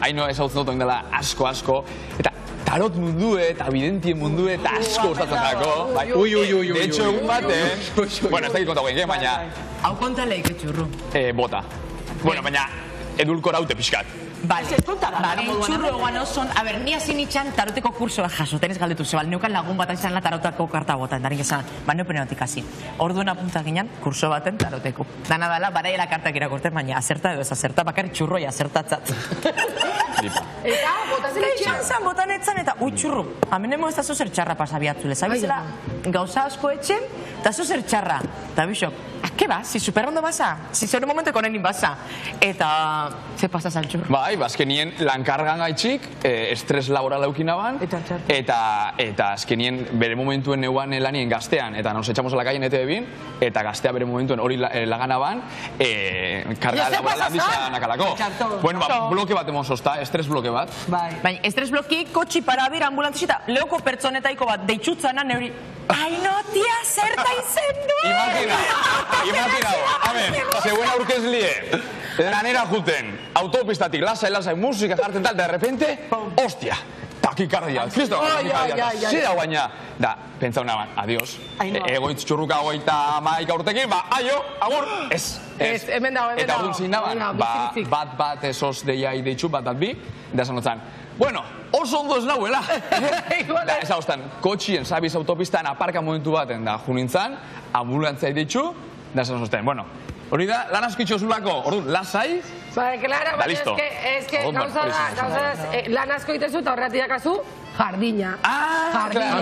haino ezautzen dut dela asko, eta tarot mundu eta videntien mundu eta asko gustatzen dako. Ui. De hecho, egun baten, bueno, ez dakit konta guen, baina... Hau konta lehik etxurru. Bota. Bueno, baina edulkora haute pixkat. Bale, txurro eguan oson, a ber, ni hasi nitxan taroteko kursoa jaso, tenez galdetu zebal, neukan lagun bat izan la tarotako karta bota, endarik esan, neupen erotik hasi. Orduen apunta ginen, kurso baten taroteko. Dana dala, baraiela kartak irakurten, baina azerta edo ez azerta, bakar txurroi azertatzat. Eta, botazen etxean? Zan, botan etzan, eta txurru, amenemo ez da zozer txarra pasabiatzule, zabizela, gauza asko etxen, eta zozer txarra. Eta bisok, ¿qué va? Si superondo basa, si zure momenteko nenin basa. Eta, ze pasa zaltxur? Bai, azkenien lankargan gaitxik, estres laboral eukinaban, eta azkenien bere momentuen neuan lanien gaztean, eta nos echamos a la calle en ETV, eta gaztea bere momentuen hori laganaban, karga laboral handizan akalako. Bueno, bloke bat emozozta, estres bloke bat. Baina, estres bloki, kotxi paradir, ambulantizita, leoko pertsonetaiko bat, deitxutzana neuri, ai no, tia, zerta izen du! Imaginau, amen, zeuen aurkezlie, lanera juten, autopistatik, lasai, musika jartzen tal, de repente, hostia, takikardia, kristo, zera guaina, da, pentsau naban, adios, egoitz txurruka goita maika urtekin, aio, agur, ez, eta orduan zein naban, bat esos deiai deitxu, bat bi, da esan otzan, bueno, oso ondo ez nauela. Ez hau estan, kotxien, sabiz autopistan, aparka momentu baten da, junintzan, ambulantzai ditxu, da esan osten, bueno, hori da, lan asko itxo zulako, orduan, lasai, da listo. Ez que, gauza da, lan asko itezu eta horretik dakazu, jardina. Ah, claro.